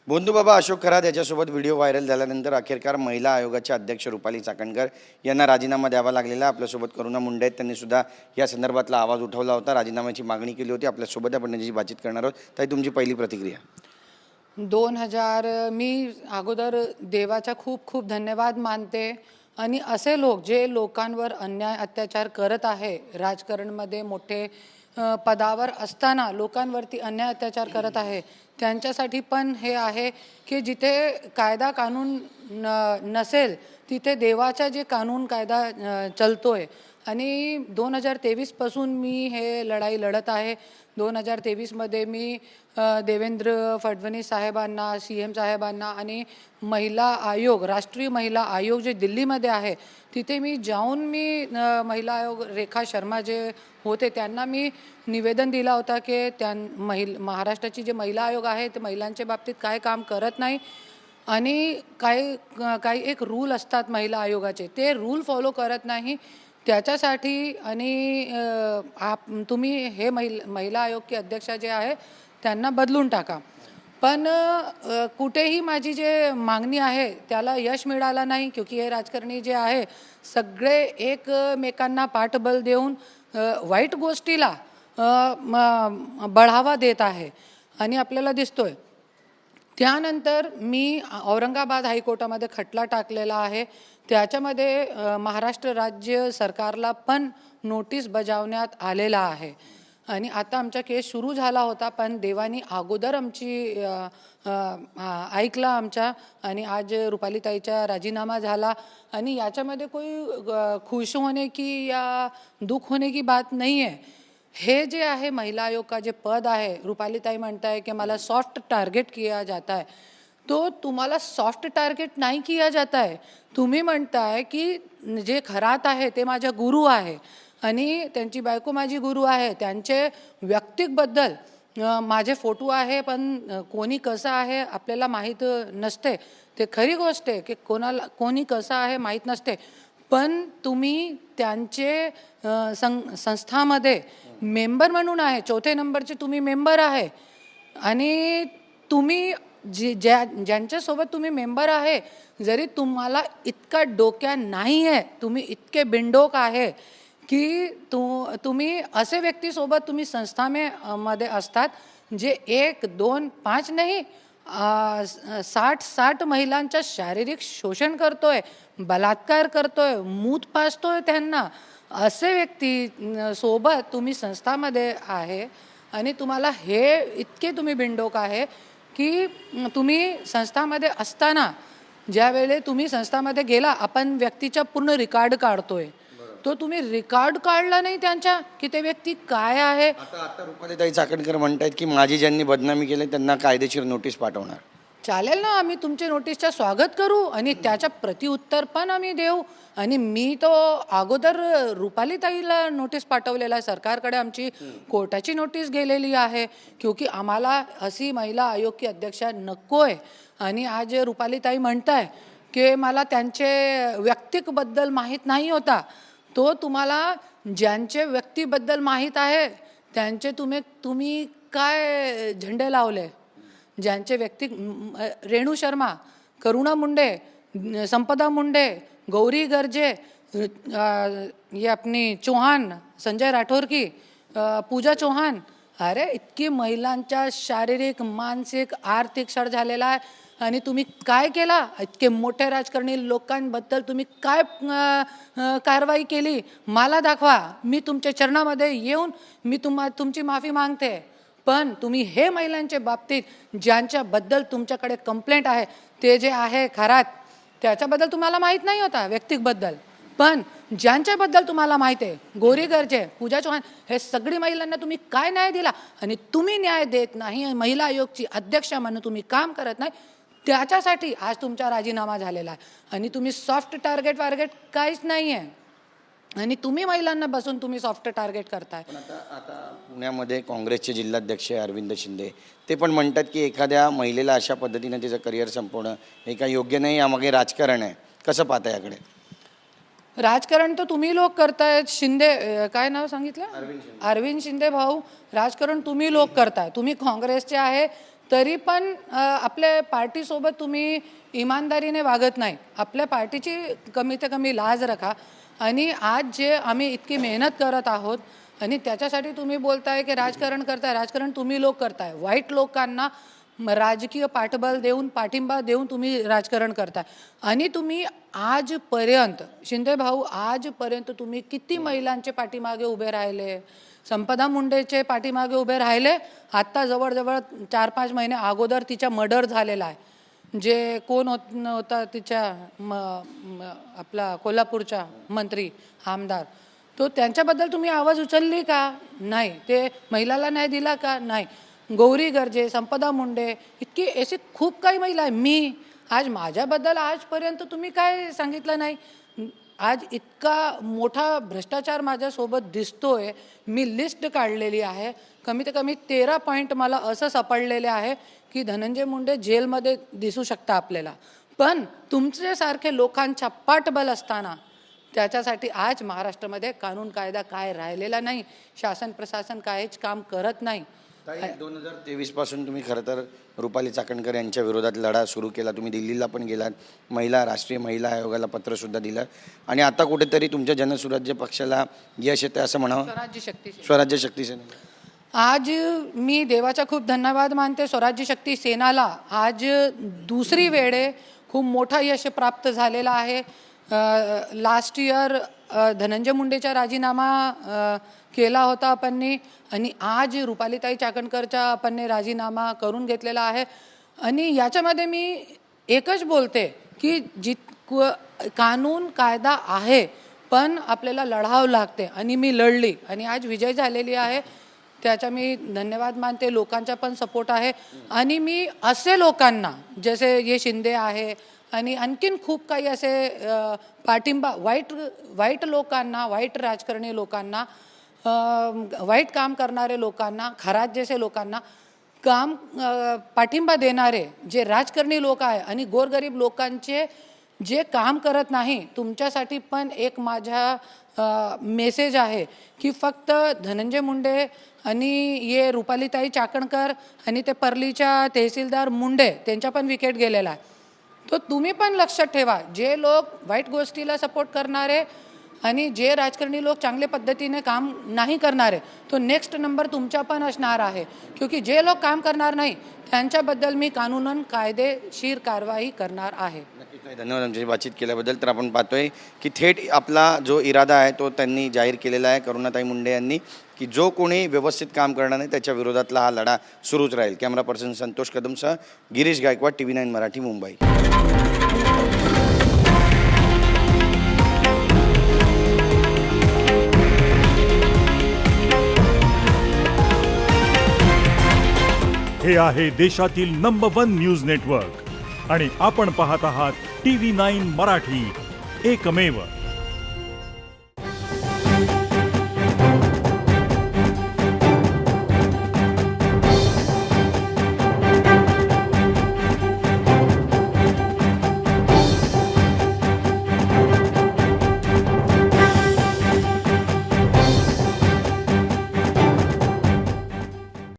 भोंदूबाबा अशोक खरात याच्यासोबत video viral झाल्यानंतर अखेरकार महिला आयोगाच्या अध्यक्ष रुपाली चाकणकर यांना राजीनामा द्यावा लागलेला. आपल्यासोबत करुणा मुंडे आहेत, त्यांनी सुद्धा या संदर्भातला आवाज उठवला होता, राजीनाम्याची मागणी केली होती. आपल्यासोबत आपण त्याची बातचीत करणार आहोत. ताई, तुमची पहिली प्रतिक्रिया. 2000 मी अगोदर देवाचा खूप खूप धन्यवाद मानते. आणि असे लोक जे लोकांवर अन्याय अत्याचार करत आहे, राजकारणमध्ये मोठे पदावर असताना लोकांवरती अन्याय अत्याचार करत आहे, त्यांच्यासाठी पण हे आहे की जिथे कायदा कानून नसेल तिथे देवाचा जे कानून कायदा चलतोय. आणि 2023 पासून मी हे लढाई लढत आहे. 2023 मध्ये मी देवेंद्र फडणवीस साहेबांना, CM साहेबांना आणि महिला आयोग, राष्ट्रीय महिला आयोग जे दिल्लीमध्ये आहे तिथे मी जाऊन महिला आयोग रेखा शर्मा जे होते त्यांना मी निवेदन दिला होता की महाराष्ट्राची जे महिला आयोग आहे ते महिलांच्या बाबतीत काय काम करत नाही आणि काही एक रूल असतात महिला आयोगाचे, ते रूल फॉलो करत नाही. त्याच्यासाठी आणि तुम्ही हे महिला आयोग के अध्यक्ष जे आहे त्यांना बदलून टाका. पण कुठेही माझी जे मागणी आहे त्याला यश मिळालं नाही, क्योंकि हे राजकारणी जे आहे सगळे एकमेकांना पाठबळ देऊन वाईट गोष्टीला बढावा देत आहे आणि आपल्याला दिसतोय. त्यानंतर मी औरंगाबाद हायकोर्टामध्ये खटला टाकलेला आहे. त्याच्यामध्ये महाराष्ट्र राज्य सरकारला पण नोटीस बजावण्यात आलेला आहे आणि आता आमचा केस सुरू झाला होता, पण देवानी अगोदर आमची ऐकला आमचा आणि आज रुपालीताईचा राजीनामा झाला. आणि याच्यामध्ये कोई खुश होने की या दुख होने की बात नहीं है. हे जे आहे महिला आयोग का जे पद आहे, रुपालीताई म्हणताय की मला सॉफ्ट टार्गेट किया जाता है, तो तुम्हाला सॉफ्ट टार्गेट नाही किया जाता है. तुम्ही म्हणताय की जे खरात आहे ते माझ्या गुरु आहे आणि त्यांची बायको माझी गुरु आहे, त्यांचे व्यक्तिबद्दल माझे फोटो आहे, पण कोणी कसं आहे आपल्याला माहीत नसते. ते खरी गोष्ट आहे की कोणी कसं आहे माहीत नसते. पण तुम्ही त्यांचे संस्थामध्ये मेंबर म्हणून आहे, 4थ्या नंबरचे तुम्ही मेंबर आहे आणि तुम्ही ज्यांच्यासोबत तुम्ही मेंबर आहे, जरी तुम्हाला इतका डोक्या नाही आहे, तुम्ही इतके बिंडोक आहे की तुम्ही असे व्यक्तीसोबत तुम्ही संस्थामध्ये असतात जे 1, 2, 5 नाही 60 महिलांचा शारीरिक शोषण करतोय, बलात्कार करतोय, मूत पाजतोय त्यांना. असे व्यक्ती सोबत तुम्ही संस्थामध्ये आहे आणि तुम्हाला हे इतके तुम्ही बिंडोक आहे की तुम्ही संस्थामध्ये असताना ज्यावेळेला तुम्ही संस्थामध्ये गेला, आपण व्यक्तीचा पूर्ण रेकॉर्ड काढतोय, तो तुम्ही रेकॉर्ड काढला नाही त्यांच्या की ते व्यक्ती काय आहे. आता रुपालीताई चाकणकर म्हणतायत की माझी ज्यांनी बदनामी केली त्यांना कायदेशीर नोटीस पाठवणार. चालेल ना, आम्ही तुमच्या नोटीसचं स्वागत करू आणि त्याच्या प्रतिउत्तर पण आम्ही देऊ. आणि मी तो अगोदर रुपालीताईला नोटीस पाठवलेला आहे, सरकारकडे आमची कोर्टाची नोटीस गेलेली आहे, क्योंकि आम्हाला अशी महिला आयोग की अध्यक्षा नकोय. आणि आज रुपालीताई म्हणताय की मला त्यांचे व्यक्तिबद्दल माहीत नाही होता. तो तुम्हाला ज्यांचे व्यक्तीबद्दल माहीत आहे त्यांचे तुम्ही काय झेंडे लावले, ज्यांचे व्यक्ती रेणू शर्मा, करुणा मुंडे, संपदा मुंडे, गौरी गर्जे, ये अपनी चौहान, संजय राठौर की पूजा चौहान, अरे इतकी महिलांचा शारीरिक, मानसिक, आर्थिक छळ झालेला आहे. आणि तुम्ही काय केला, इतके मोठे राजकारणी लोकांबद्दल तुम्ही काय कारवाई केली मला दाखवा. मी तुमच्या चरणामध्ये येऊन मी तुमची माफी मागते. पण तुम्ही हे महिलांच्या बाबतीत ज्यांच्याबद्दल तुमच्याकडे कंप्लेंट आहे ते जे आहे खरात, त्याच्याबद्दल तुम्हाला माहीत नाही होता व्यक्तिबद्दल, पण ज्यांच्याबद्दल तुम्हाला माहीत आहे, गौरी गर्जे, पूजा चौहान, हे सगळी महिलांना तुम्ही काय न्याय दिला. आणि तुम्ही न्याय देत नाही, महिला आयोगची अध्यक्ष म्हणून तुम्ही काम करत नाही, त्याच्यासाठी आज तुमचा राजीनामा झालेला आहे. आणि तुम्ही सॉफ्ट टार्गेट काहीच नाही आहे आणि तुम्ही महिलांना बसून तुम्ही सॉफ्ट टार्गेट करताय. आता पुण्यामध्ये काँग्रेसचे जिल्हाध्यक्ष अरविंद शिंदे ते पण म्हणतात की एखाद्या महिलेला अशा पद्धतीने तिचं करिअर संपवणं हे काही योग्य नाही, यामागे राजकारण आहे. कसं पाहता याकडे? राजकारण तर तुम्ही लोक करतायत. शिंदे, काय नाव सांगितलं, अरविंद शिंदे भाऊ, राजकारण तुम्ही लोक करताय. तुम्ही काँग्रेसचे आहे तरी पण आपल्या पार्टीसोबत तुम्ही इमानदारीने वागत नाही. आपल्या पार्टीची कमीत कमी लाज राखा. आणि आज जे आम्ही इतकी मेहनत करत आहोत आणि त्याच्यासाठी तुम्ही बोलताय की राजकारण करताय. राजकारण तुम्ही लोक करताय. वाईट लोकांना राजकीय पाठबळ देऊन, पाठिंबा देऊन तुम्ही राजकारण करताय. आणि तुम्ही आजपर्यंत, शिंदे भाऊ, आजपर्यंत तुम्ही किती महिलांचे पाठीमागे उभे राहिले? संपदा मुंडेचे पाठीमागे उभे राहिले. आत्ता जवळजवळ 4-5 महिने अगोदर तिचा मर्डर झालेला आहे. जे कोण होता तिच्या आपला कोल्हापूरचा मंत्री, आमदार, तो त्यांच्याबद्दल तुम्ही आवाज उचलली का? नाही. ते महिलाला न्याय दिला का? नाही. गौरी गर्जे, संपदा मुंडे, इतकी अशी खूप काही महिला आहे. मी आज माझ्याबद्दल आजपर्यंत तुम्ही काय सांगितलं नाही. आज इतका मोठा भ्रष्टाचार माझ्यासोबत दिसतोय. मी लिस्ट काढलेली आहे. कमीत कमी 13 पॉईंट मला असं सापडलेले आहे की धनंजय मुंडे जेलमध्ये दिसू शकता आपल्याला. पण तुमच्यासारखे लोकांच्या पाठबळ असताना त्याच्यासाठी आज महाराष्ट्रामध्ये कानून कायदा काय राहिलेला नाही. शासन प्रशासन काहीच काम करत नाही. 2023 पासून तुम्ही खरं तर रुपाली चाकणकर यांच्या विरोधात लढा सुरू केला. तुम्ही दिल्लीला पण गेलात, राष्ट्रीय महिला आयोगाला पत्रसुद्धा दिलं आणि आता कुठेतरी तुमच्या जनसुराज्य पक्षाला यश येते असं म्हणावं. स्वराज्य शक्ती सेना. आज मी देवाचा खूप धन्यवाद मानते. स्वराज्य शक्ती सेनाला आज दुसरी वेळे खूप मोठा यश प्राप्त झालेला आहे. लास्ट इयर धनंजय मुंडेचा राजीनामा केला होता आपणनी आणि आज रुपालीताई चाकणकरचा आपणने राजीनामा करून घेतलेला आहे. आणि याच्यामध्ये मी एकच बोलते की कानून कायदा आहे पण आपल्याला लढावं लागते आणि मी लढली आणि आज विजय झालेली आहे. त्याचा मी धन्यवाद मानते. लोकांचा पण सपोर्ट आहे आणि मी असे लोकांना जसे हे शिंदे आहे आणि आणखीन खूप काही असे पाठिंबा वाईट लोकांना, वाईट राजकारणी लोकांना, वाईट काम करणारे लोकांना, खराब जैसे लोकांना पाठिंबा देणारे जे राजकारणी लोक आहे आणि गोरगरीब लोकांचे जे काम करत नाही, तुमच्यासाठी पण एक माझा मेसेज आहे की फक्त धनंजय मुंडे आणि ये रुपालीताई चाकणकर आणि ते परलीच्या तहसीलदार मुंडे त्यांच्या पण विकेट गेलेला आहे. तो तुम्ही पण लक्षात ठेवा. जे लोक वाईट गोष्टीला सपोर्ट करणारे आणि जे राजकारणी लोक चांगल्या पद्धतीने काम नाही करणारे, तो नेक्स्ट नंबर तुमचा पण असणार आहे. क्योंकि जे लोक काम करणार नाही त्यांच्याबद्दल मी कानूनन कायदेशीर कारवाई करणार आहे. नक्कीच. धन्यवाद आमच्याशी बातचीत केल्याबद्दल. तर आपण पाहतोय की थेट आपला जो इरादा आहे तो त्यांनी जाहीर केलेला आहे, करुणाताई मुंडे यांनी, की जो कोणी व्यवस्थित काम करणार नाही त्याच्या विरोधातला हा लढा सुरूच राहील. कॅमेरा पर्सन संतोष कदमसह गिरीश गायकवाड, TV9 मराठी, मुंबई. हे आहे देशातील नंबर 1 न्यूज नेटवर्क आणि आपण पाहत आहात TV9 मराठी, एकमेव.